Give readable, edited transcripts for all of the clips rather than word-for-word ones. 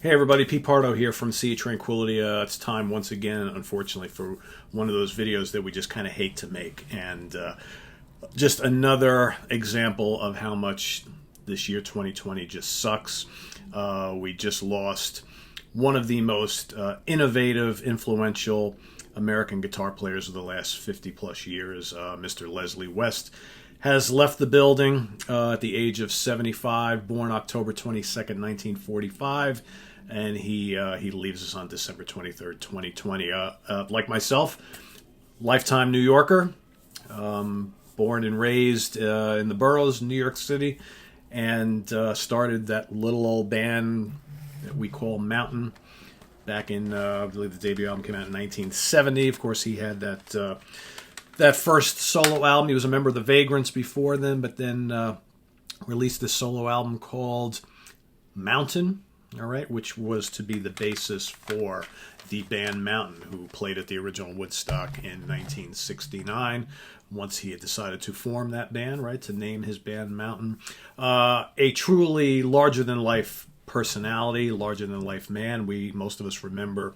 Hey everybody, Pete Pardo here from Sea of Tranquility. It's time once again, unfortunately, for one of those videos that we just kind of hate to make. And just another example of how much this year 2020 just sucks. We just lost one of the most innovative, influential American guitar players of the last 50 plus years. Mr. Leslie West has left the building at the age of 75, born October 22nd, 1945. And he leaves us on December 23rd, 2020. Like myself, lifetime New Yorker, born and raised in the boroughs, New York City, and started that little old band that we call Mountain back in, I believe the debut album came out in 1970. Of course, he had that first solo album. He was a member of the Vagrants before then, but then released this solo album called Mountain. All right, which was to be the basis for the band Mountain, who played at the original Woodstock in 1969. Once he had decided to form that band, right, to name his band Mountain, a truly larger-than-life personality, larger-than-life man. Most of us remember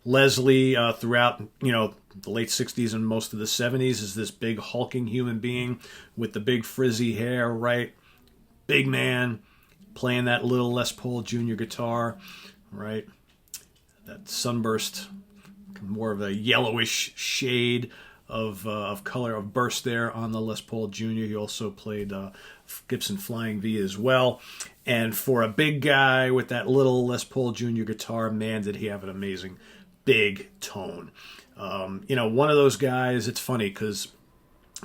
Leslie throughout, the late 60s and most of the 70s as this big hulking human being with the big frizzy hair, right, big man, playing that little Les Paul Jr. guitar, right? That sunburst, more of a yellowish shade of color of burst there on the Les Paul Jr. He also played Gibson Flying V as well. And for a big guy with that little Les Paul Jr. guitar, man, did he have an amazing big tone. One of those guys, it's funny because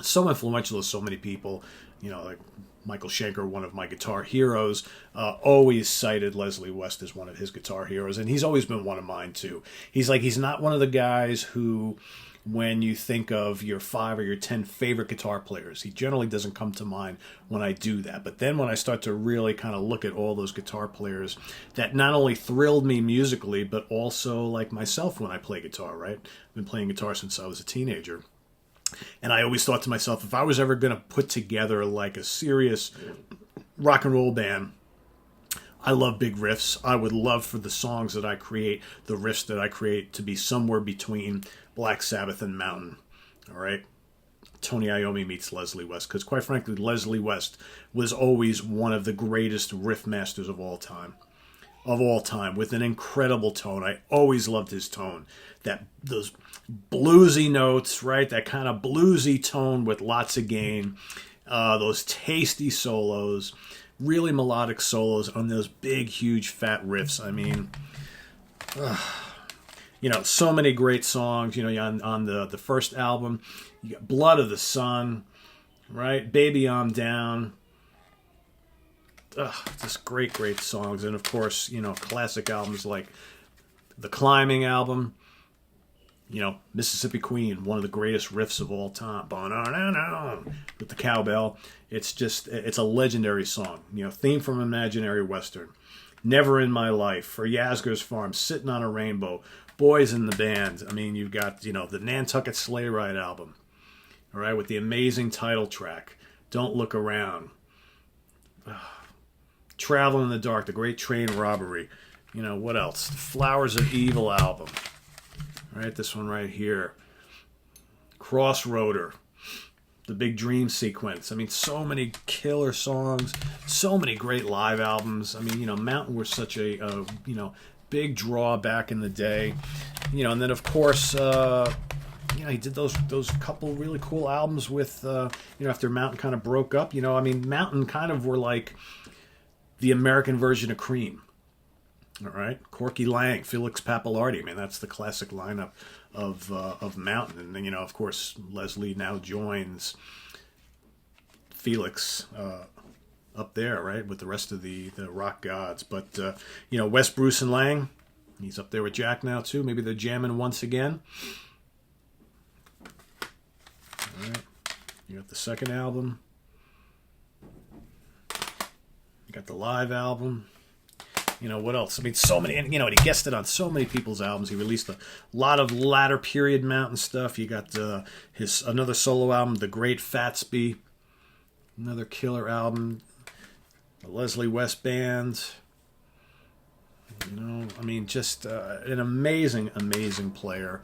so influential to so many people, like Michael Schenker, one of my guitar heroes, always cited Leslie West as one of his guitar heroes, and he's always been one of mine too. He's not one of the guys who, when you think of your 5 or your 10 favorite guitar players, he generally doesn't come to mind when I do that. But then when I start to really kind of look at all those guitar players that not only thrilled me musically, but also like myself when I play guitar, right? I've been playing guitar since I was a teenager. And I always thought to myself, if I was ever going to put together like a serious rock and roll band, I love big riffs. I would love for the songs that I create, the riffs that I create, to be somewhere between Black Sabbath and Mountain. All right? Tony Iommi meets Leslie West. Because quite frankly, Leslie West was always one of the greatest riff masters of all time. With an incredible tone. I always loved his tone. Those bluesy notes, right? That kind of bluesy tone with lots of gain. Those tasty solos, really melodic solos on those big, huge, fat riffs. I mean, so many great songs. On the first album, you got Blood of the Sun, right? Baby I'm Down. Just great songs. And of course, classic albums like the Climbing album, Mississippi Queen, one of the greatest riffs of all time, with the cowbell. It's a legendary song. Theme from Imaginary Western, Never in My Life, For Yasgur's Farm, Sitting on a Rainbow, Boys in the Band. I mean, you've got, the Nantucket Sleigh Ride album, all right, with the amazing title track, Don't Look Around. Travel in the Dark, The Great Train Robbery. What else? The Flowers of Evil album. All right, this one right here. Crossroader. The Big Dream Sequence. I mean, so many killer songs. So many great live albums. I mean, Mountain was such a big draw back in the day. And then, of course, he did those couple really cool albums with, after Mountain kind of broke up. Mountain kind of were like the American version of Cream. All right, Corky Lang, Felix Pappalardi. I mean, that's the classic lineup of Mountain. And then, of course, Leslie now joins Felix up there, right, with the rest of the rock gods. But, West, Bruce, and Lang, he's up there with Jack now, too. Maybe they're jamming once again. All right, you got the second album. You got the live album. What else? I mean, so many, and he guested on so many people's albums. He released a lot of latter period Mountain stuff. You got his another solo album, The Great Fatsby, another killer album. The Leslie West Band. I mean, just an amazing, amazing player.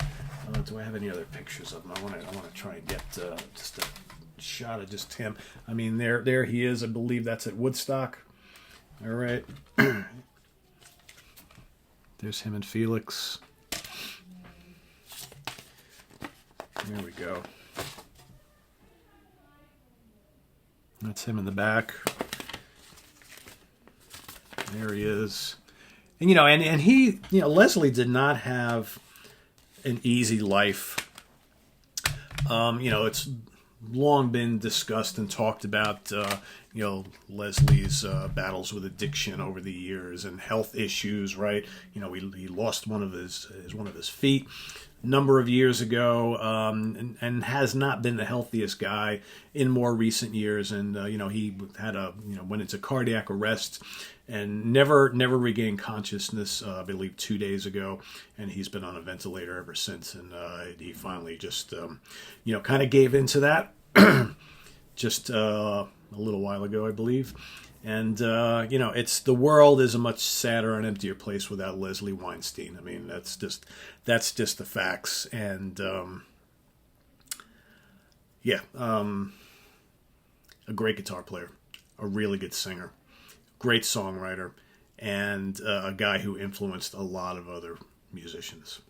Do I have any other pictures of him? I want to try and get just a shot of just him. I mean, there he is. I believe that's at Woodstock. All right. There's him and Felix. There we go. That's him in the back. There he is. And, and he, Leslie did not have an easy life. It's long been discussed and talked about, Leslie's battles with addiction over the years and health issues, right? He lost one of his feet a number of years ago, and has not been the healthiest guy in more recent years. And, he had went into cardiac arrest and never regained consciousness, I believe 2 days ago. And he's been on a ventilator ever since. And he finally just, kind of gave into that just a little while ago, I believe. And, the world is a much sadder and emptier place without Leslie Weinstein. I mean, that's just the facts. And, a great guitar player, a really good singer, great songwriter, and a guy who influenced a lot of other musicians.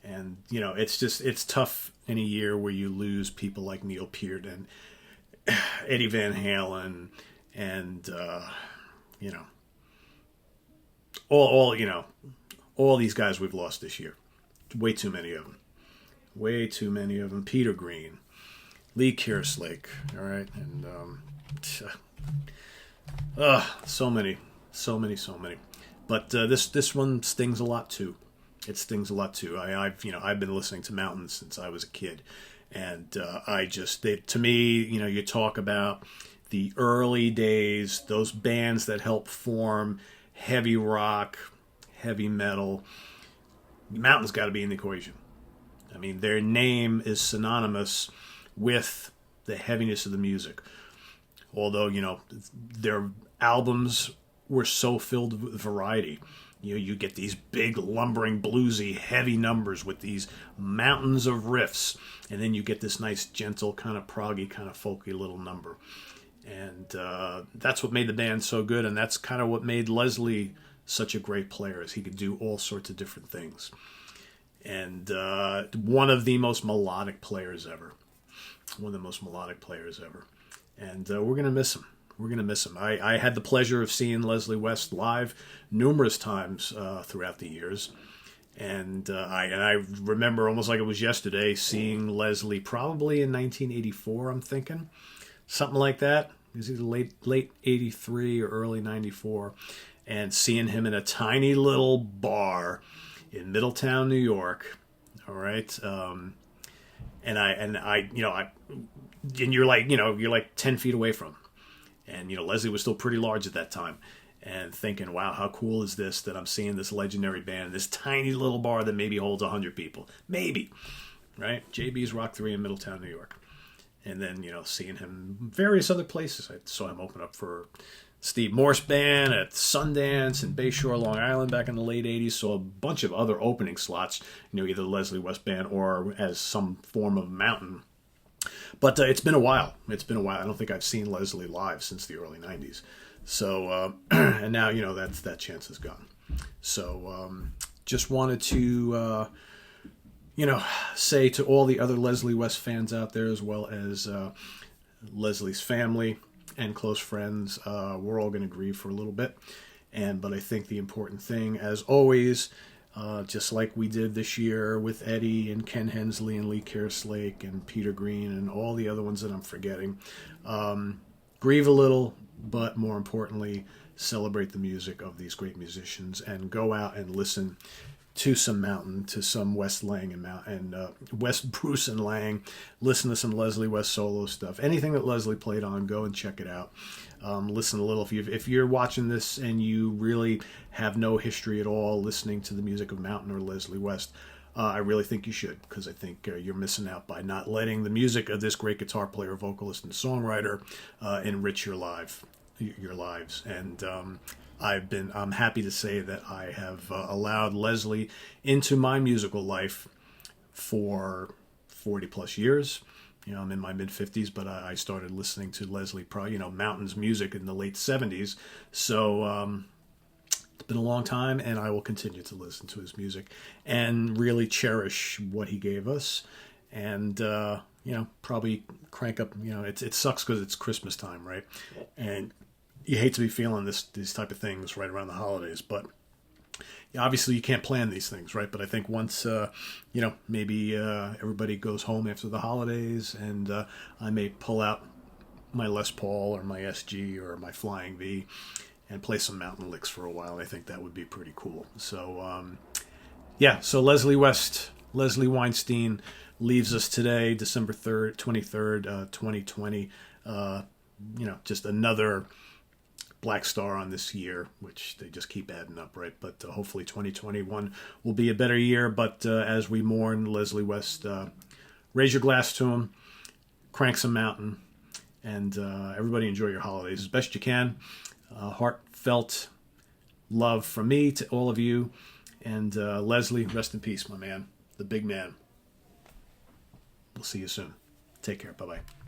And, it's tough in a year where you lose people like Neil Peart and Eddie Van Halen and, all these guys we've lost this year. Way too many of them. Peter Green, Lee Kerslake, all right? And, so many. But this one stings a lot too. It stings a lot too. I've been listening to Mountain since I was a kid, and to me, you talk about the early days, those bands that helped form heavy rock, heavy metal. Mountain's got to be in the equation. I mean, their name is synonymous with the heaviness of the music. Although, their albums were so filled with variety. You get these big, lumbering, bluesy, heavy numbers with these mountains of riffs. And then you get this nice, gentle, kind of proggy, kind of folky little number. And that's what made the band so good. And that's kind of what made Leslie such a great player, is he could do all sorts of different things. And one of the most melodic players ever. And we're going to miss him. I had the pleasure of seeing Leslie West live numerous times throughout the years. And I remember almost like it was yesterday seeing Leslie probably in 1984, I'm thinking. Something like that. It was either late 83 or early 94. And seeing him in a tiny little bar in Middletown, New York. All right. And you're like 10 feet away from him. And, Leslie was still pretty large at that time. And thinking, wow, how cool is this that I'm seeing this legendary band in this tiny little bar that maybe holds 100 people. Maybe. Right? JB's Rock 3 in Middletown, New York. And then, seeing him various other places. I saw him open up for Steve Morse Band at Sundance in Bayshore, Long Island back in the late 80s. Saw a bunch of other opening slots, either the Leslie West Band or as some form of Mountain. But it's been a while. I don't think I've seen Leslie live since the early 90s. So, and now, that chance is gone. So, just wanted to, say to all the other Leslie West fans out there, as well as Leslie's family and close friends, we're all going to grieve for a little bit. But I think the important thing, as always, just like we did this year with Eddie and Ken Hensley and Lee Kerslake and Peter Green and all the other ones that I'm forgetting. Grieve a little, but more importantly, celebrate the music of these great musicians and go out and listen to some Mountain, to some West Lang and West Bruce and Lang. Listen to some Leslie West solo stuff. Anything that Leslie played on, go and check it out. Listen a little. If you're watching this and you really have no history at all listening to the music of Mountain or Leslie West, I really think you should, because I think you're missing out by not letting the music of this great guitar player, vocalist, and songwriter enrich your lives. And I'm happy to say that I have allowed Leslie into my musical life for 40 plus years. You know, I'm in my mid 50s, but I started listening to Leslie, Mountains music in the late 70s. So it's been a long time, and I will continue to listen to his music and really cherish what he gave us. And, probably crank up, it sucks because it's Christmas time, right? And you hate to be feeling these type of things right around the holidays, but obviously you can't plan these things, right? But I think once, maybe everybody goes home after the holidays, and I may pull out my Les Paul or my SG or my Flying V and play some mountain licks for a while. I think that would be pretty cool. So, so Leslie Weinstein leaves us today, December 23rd, 2020. Just another black star on this year, which they just keep adding up, right? But hopefully 2021 will be a better year. But as we mourn Leslie West, raise your glass to him, crank some mountain, and everybody enjoy your holidays as best you can. Heartfelt love from me to all of you. And Leslie, rest in peace, my man, the big man. We'll see you soon. Take care. Bye-bye.